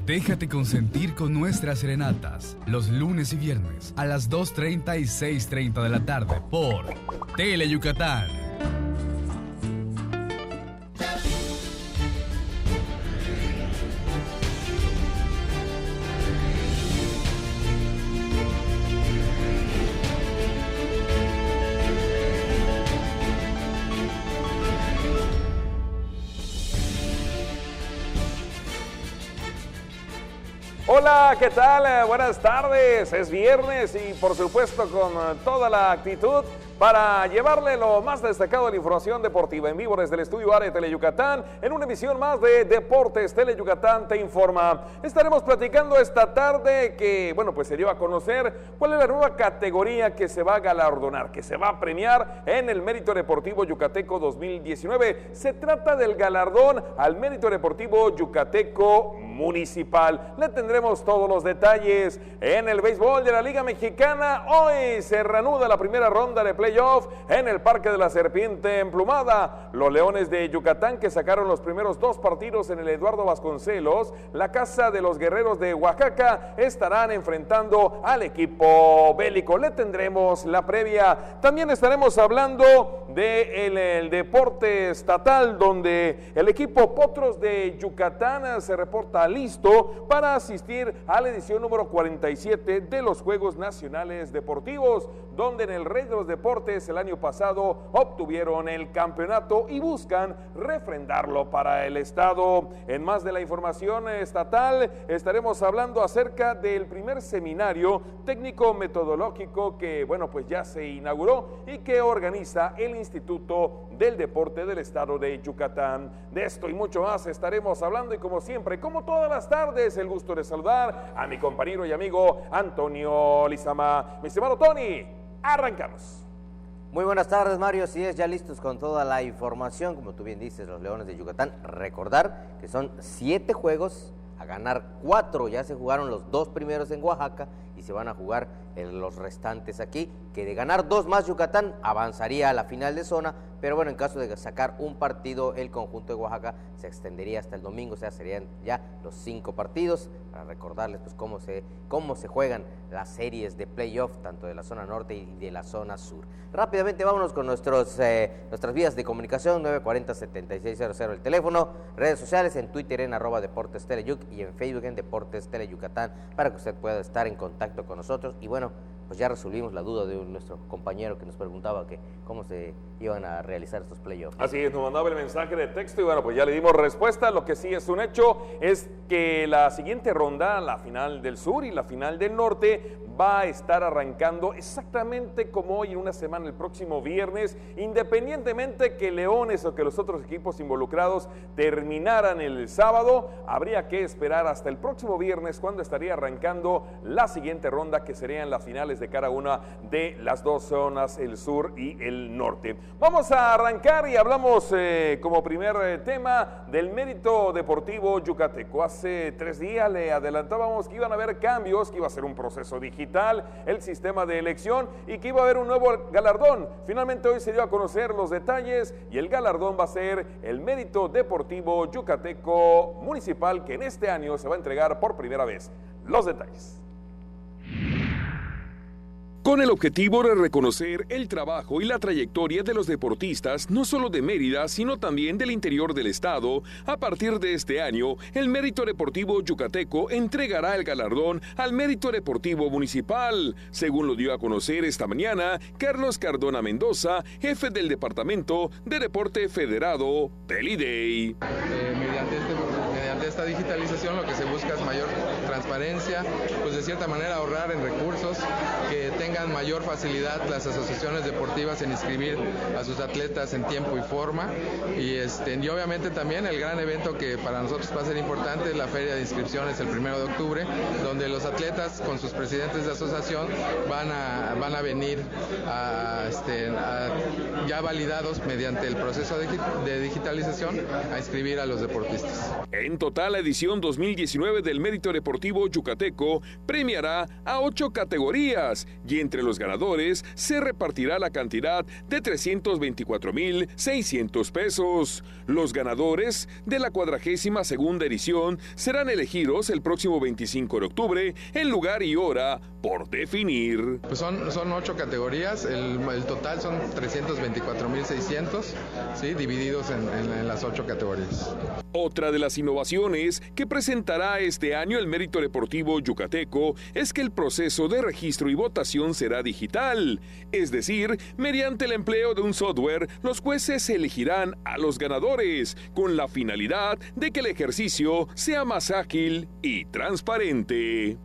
Déjate consentir con nuestras serenatas los lunes y viernes a las 2:30 y 6:30 de la tarde por Tele Yucatán. Hola, ¿qué tal? Buenas tardes, es viernes y por supuesto con toda la actitud para llevarle lo más destacado de la información deportiva en vivo desde el estudio A de Tele Yucatán en una emisión más de Deportes Tele Yucatán Te Informa. Estaremos platicando esta tarde que, bueno, pues se dio a conocer cuál es la nueva categoría que se va a galardonar, que se va a premiar en el Mérito Deportivo Yucateco 2019. Se trata del galardón al Mérito Deportivo Yucateco Municipal. Le tendremos todos los detalles. En el béisbol de la Liga Mexicana, hoy se reanuda la primera ronda de playoff en el Parque de la Serpiente Emplumada. Los Leones de Yucatán, que sacaron los primeros 2 partidos en el Eduardo Vasconcelos, la Casa de los Guerreros de Oaxaca, estarán enfrentando al equipo bélico. Le tendremos la previa. También estaremos hablando del deporte estatal, donde el equipo Potros de Yucatán se reporta listo para asistir a la edición número 47 de los Juegos Nacionales Deportivos, donde en el Rey de los Deportes el año pasado obtuvieron el campeonato y buscan refrendarlo para el estado. En más de la información estatal, estaremos hablando acerca del primer seminario técnico metodológico que, bueno, pues ya se inauguró y que organiza el Instituto del Deporte del estado de Yucatán. De esto y mucho más estaremos hablando y como siempre, como todas las tardes, el gusto de saludar a mi compañero y amigo Antonio Lizama. Mi estimado Tony, arrancamos. Muy buenas tardes, Mario. Así es, ya listos con toda la información. Como tú bien dices, los Leones de Yucatán, recordar que son 7 juegos, a ganar 4. Ya se jugaron los 2 primeros en Oaxaca y se van a jugar los restantes aquí, que de ganar 2 más Yucatán avanzaría a la final de zona, pero bueno, en caso de sacar un partido el conjunto de Oaxaca se extendería hasta el domingo, o sea, serían ya los 5 partidos, para recordarles pues cómo se juegan las series de playoff, tanto de la zona norte y de la zona sur. Rápidamente vámonos con nuestras vías de comunicación, 940-7600 el teléfono, redes sociales, en Twitter en @Deportes Teleyuc y en Facebook en Deportes Tele Yucatán, para que usted pueda estar en contacto con nosotros. Y bueno, pues ya resolvimos la duda de nuestro compañero que nos preguntaba que cómo se iban a realizar estos playoffs. Así es, nos mandaba el mensaje de texto y bueno, pues ya le dimos respuesta. Lo que sí es un hecho es que la siguiente ronda, la final del sur y la final del norte, va a estar arrancando exactamente como hoy en una semana, el próximo viernes, independientemente que Leones o que los otros equipos involucrados terminaran el sábado, habría que esperar hasta el próximo viernes cuando estaría arrancando la siguiente ronda, que serían las finales de cada una de las 2 zonas, el sur y el norte. Vamos a arrancar y hablamos como primer tema del Mérito Deportivo Yucateco. Hace 3 días le adelantábamos que iban a haber cambios, que iba a ser un proceso digital, el sistema de elección y que iba a haber un nuevo galardón. Finalmente hoy se dio a conocer los detalles y el galardón va a ser el Mérito Deportivo Yucateco Municipal, que en este año se va a entregar por primera vez. Los detalles. con el objetivo de reconocer el trabajo y la trayectoria de los deportistas, no solo de Mérida, sino también del interior del estado. A partir de este año, el Mérito Deportivo Yucateco entregará el galardón al Mérito Deportivo Municipal, según lo dio a conocer esta mañana Carlos Cardona Mendoza, jefe del Departamento de Deporte Federado del IDEI. Mediante esta digitalización lo que se busca es mayor transparencia, pues de cierta manera ahorrar en recursos, que tengan mayor facilidad las asociaciones deportivas en inscribir a sus atletas en tiempo y forma, y obviamente también el gran evento que para nosotros va a ser importante es la feria de inscripciones el 1 de octubre, donde los atletas con sus presidentes de asociación van a venir ya validados mediante el proceso de digitalización a inscribir a los deportistas. En total, la edición 2019 del Mérito Deportivo Yucateco premiará a 8 categorías y entre los ganadores se repartirá la cantidad de 324,600 pesos. Los ganadores de la 42ª edición serán elegidos el próximo 25 de octubre en lugar y hora por definir. Pues son 8 categorías, el total son 324,600, ¿sí? Divididos en las 8 categorías. Otra de las innovaciones que presentará este año el Mérito Deportivo Yucateco es que el proceso de registro y votación será digital, es decir, mediante el empleo de un software, los jueces elegirán a los ganadores, con la finalidad de que el ejercicio sea más ágil y transparente.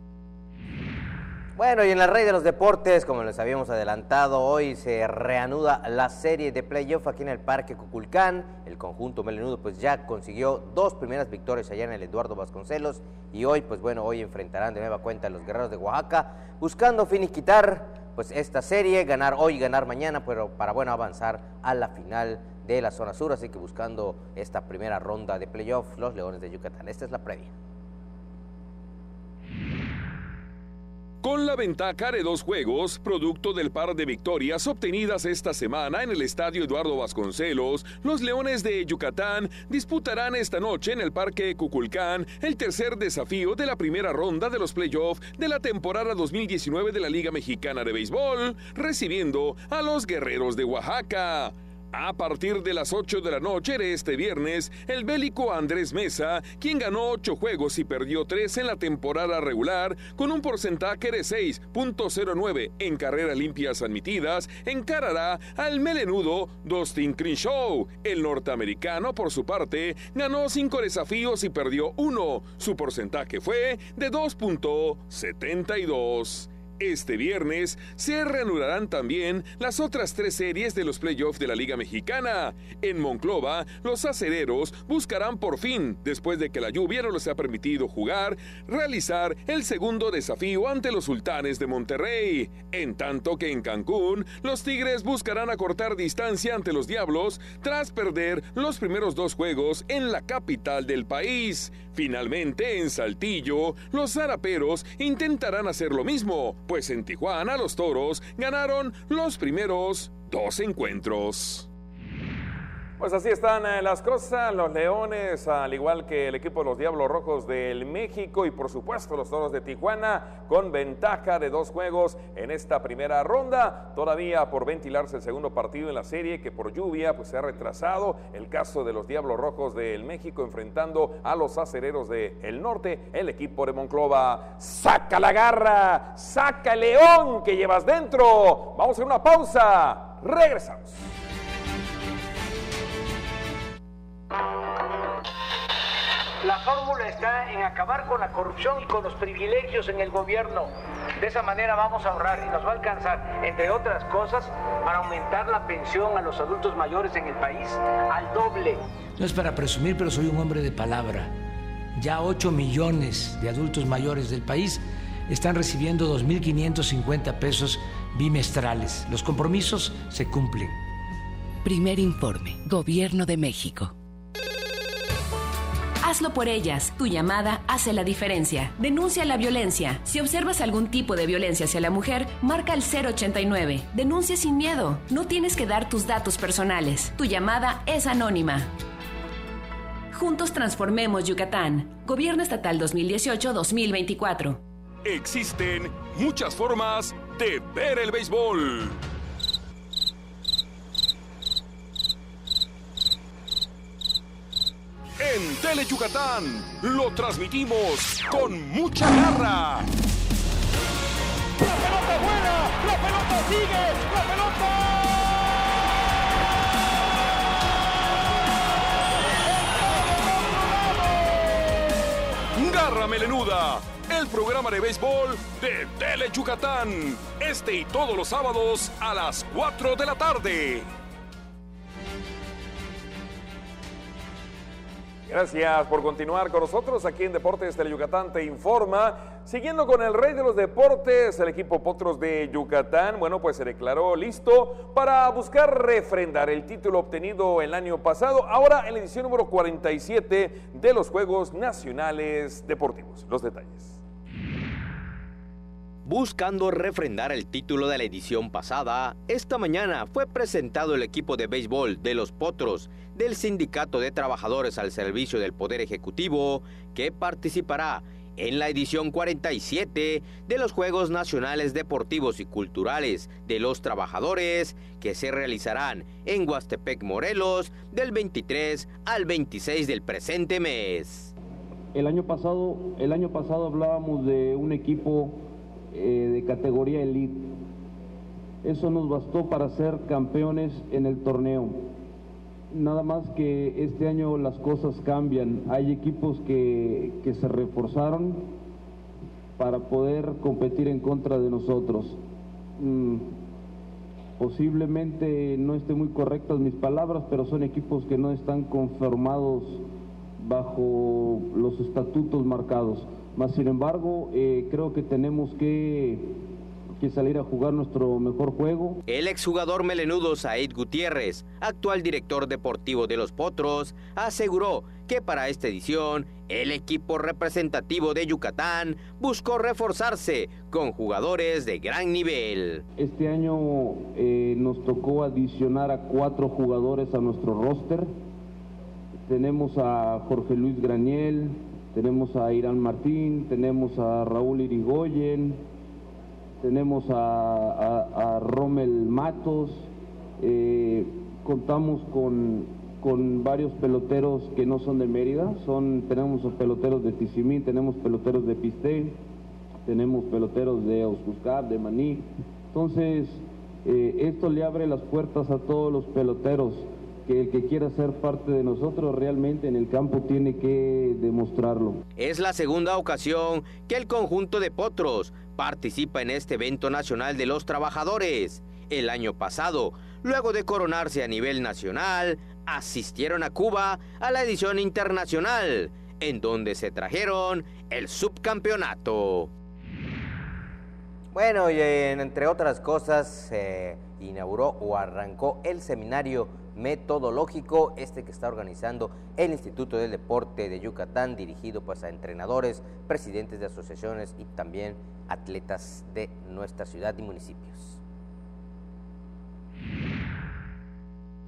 Bueno, y en la Rey de los Deportes, como les habíamos adelantado, hoy se reanuda la serie de playoff aquí en el Parque Cuculcán. El conjunto melenudo pues ya consiguió 2 primeras victorias allá en el Eduardo Vasconcelos y hoy hoy enfrentarán de nueva cuenta a los Guerreros de Oaxaca, buscando finiquitar pues esta serie, ganar hoy, ganar mañana, pero para avanzar a la final de la zona sur, así que buscando esta primera ronda de playoff los Leones de Yucatán. Esta es la previa. Con la ventaja de 2 juegos, producto del par de victorias obtenidas esta semana en el Estadio Eduardo Vasconcelos, los Leones de Yucatán disputarán esta noche en el Parque Cuculcán el tercer desafío de la primera ronda de los playoffs de la temporada 2019 de la Liga Mexicana de Béisbol, recibiendo a los Guerreros de Oaxaca. A partir de las 8 de la noche de este viernes, el bélico Andrés Mesa, quien ganó 8 juegos y perdió 3 en la temporada regular, con un porcentaje de 6.09 en carreras limpias admitidas, encarará al melenudo Dustin Crenshaw. El norteamericano, por su parte, ganó 5 desafíos y perdió 1. Su porcentaje fue de 2.72. Este viernes se reanudarán también las otras 3 series de los playoffs de la Liga Mexicana. En Monclova, los acereros buscarán por fin, después de que la lluvia no les ha permitido jugar, realizar el segundo desafío ante los Sultanes de Monterrey. En tanto que en Cancún, los Tigres buscarán acortar distancia ante los Diablos tras perder los primeros 2 juegos en la capital del país. Finalmente, en Saltillo, los zaraperos intentarán hacer lo mismo, pues en Tijuana los Toros ganaron los primeros 2 encuentros. Pues así están las cosas, los Leones, al igual que el equipo de los Diablos Rojos del México y por supuesto los Toros de Tijuana, con ventaja de 2 juegos en esta primera ronda, todavía por ventilarse el segundo partido en la serie que por lluvia pues se ha retrasado. El caso de los Diablos Rojos del México enfrentando a los Acereros del Norte, el equipo de Monclova. ¡Saca la garra! ¡Saca el león que llevas dentro! Vamos a hacer una pausa, regresamos. La fórmula está en acabar con la corrupción y con los privilegios en el gobierno. De esa manera vamos a ahorrar y nos va a alcanzar, entre otras cosas, para aumentar la pensión a los adultos mayores en el país al doble. No es para presumir, pero soy un hombre de palabra. Ya 8 millones de adultos mayores del país están recibiendo 2.550 pesos bimestrales. Los compromisos se cumplen. Primer informe, Gobierno de México. Hazlo por ellas. Tu llamada hace la diferencia. Denuncia la violencia. Si observas algún tipo de violencia hacia la mujer, marca el 089. Denuncia sin miedo. No tienes que dar tus datos personales. Tu llamada es anónima. Juntos transformemos Yucatán. Gobierno Estatal 2018-2024. Existen muchas formas de ver el béisbol. En Tele Yucatán lo transmitimos con mucha garra. ¡La pelota buena! ¡La pelota sigue! ¡La pelota! Garra Melenuda, el programa de béisbol de Tele Yucatán. Este y todos los sábados a las 4 de la tarde. Gracias por continuar con nosotros aquí en Deportes Tele Yucatán te informa. Siguiendo con el rey de los deportes, el equipo Potros de Yucatán, bueno, pues se declaró listo para buscar refrendar el título obtenido el año pasado, ahora en la edición número 47 de los Juegos Nacionales Deportivos. Los detalles. Buscando refrendar el título de la edición pasada, esta mañana fue presentado el equipo de béisbol de los Potros del Sindicato de Trabajadores al Servicio del Poder Ejecutivo, que participará en la edición 47 de los Juegos Nacionales Deportivos y Culturales de los Trabajadores, que se realizarán en Huastepec, Morelos, del 23 al 26 del presente mes. El año pasado hablábamos de un equipo de categoría elite. Eso nos bastó para ser campeones en el torneo. Nada más que este año las cosas cambian. Hay equipos que se reforzaron para poder competir en contra de nosotros. Posiblemente no estén muy correctas mis palabras, pero son equipos que no están conformados bajo los estatutos marcados. Mas, sin embargo, creo que tenemos que salir a jugar nuestro mejor juego. El exjugador melenudo Said Gutiérrez, actual director deportivo de los Potros, aseguró que para esta edición el equipo representativo de Yucatán buscó reforzarse con jugadores de gran nivel. Este año nos tocó adicionar a 4 jugadores a nuestro roster. Tenemos a Jorge Luis Graniel, tenemos a Irán Martín, tenemos a Raúl Irigoyen, tenemos a Rommel Matos, contamos con varios peloteros que no son de Mérida, tenemos peloteros de Tizimín, tenemos peloteros de Pisté, tenemos peloteros de Oaxuscar, de Maní. Entonces, esto le abre las puertas a todos los peloteros, que el que quiera ser parte de nosotros realmente en el campo tiene que demostrarlo. Es la segunda ocasión que el conjunto de Potros participa en este evento nacional de los trabajadores. El año pasado, luego de coronarse a nivel nacional, asistieron a Cuba a la edición internacional, en donde se trajeron el subcampeonato. Bueno, y entre otras cosas, se inauguró o arrancó el seminario metodológico, que está organizando el Instituto del Deporte de Yucatán, dirigido pues a entrenadores, presidentes de asociaciones y también atletas de nuestra ciudad y municipios.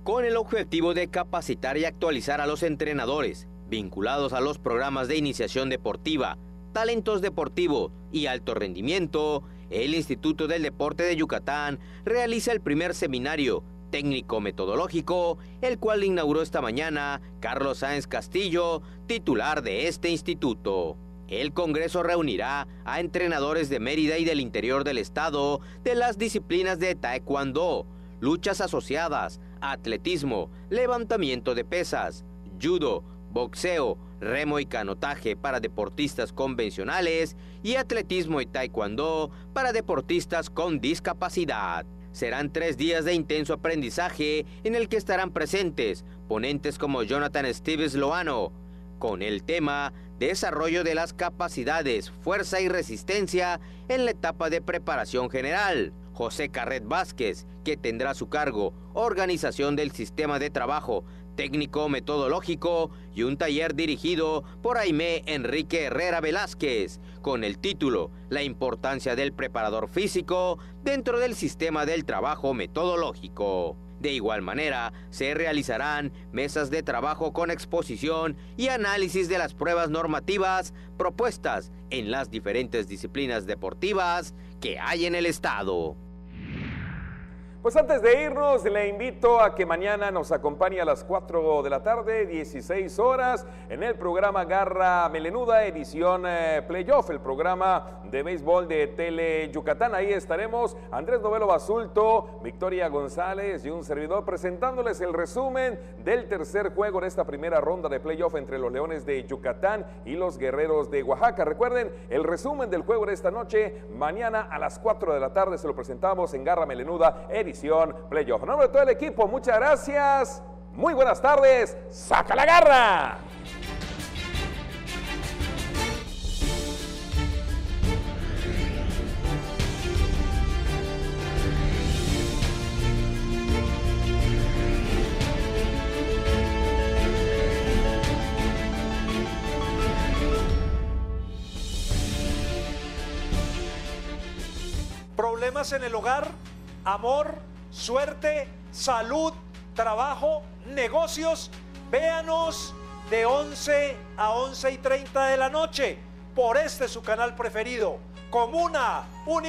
Con el objetivo de capacitar y actualizar a los entrenadores vinculados a los programas de iniciación deportiva, talentos deportivos y alto rendimiento, el Instituto del Deporte de Yucatán realiza el primer seminario técnico-metodológico, el cual inauguró esta mañana Carlos Sáenz Castillo, titular de este instituto. El Congreso reunirá a entrenadores de Mérida y del interior del estado de las disciplinas de taekwondo, luchas asociadas, atletismo, levantamiento de pesas, judo, boxeo, remo y canotaje para deportistas convencionales y atletismo y taekwondo para deportistas con discapacidad. Serán 3 días de intenso aprendizaje en el que estarán presentes ponentes como Jonathan Steves Loano, con el tema Desarrollo de las capacidades, fuerza y resistencia en la etapa de preparación general. José Carret Vázquez, que tendrá a su cargo organización del sistema de trabajo técnico-metodológico, y un taller dirigido por Aimé Enrique Herrera Velázquez, con el título La importancia del preparador físico dentro del sistema del trabajo metodológico. De igual manera, se realizarán mesas de trabajo con exposición y análisis de las pruebas normativas propuestas en las diferentes disciplinas deportivas que hay en el estado. Pues antes de irnos, le invito a que mañana nos acompañe a las 4 de la tarde, 16 horas, en el programa Garra Melenuda, edición Playoff, el programa de béisbol de Tele Yucatán. Ahí estaremos Andrés Novelo Basulto, Victoria González y un servidor presentándoles el resumen del tercer juego de esta primera ronda de playoff entre los Leones de Yucatán y los Guerreros de Oaxaca. Recuerden, el resumen del juego de esta noche, mañana a las 4 de la tarde se lo presentamos en Garra Melenuda, edición Playoff. En nombre de todo el equipo, muchas gracias, muy buenas tardes, ¡saca la garra! Problemas en el hogar, amor, suerte, salud, trabajo, negocios. Véanos de 11 a 11:30 de la noche por su canal preferido, Comuna Universidad.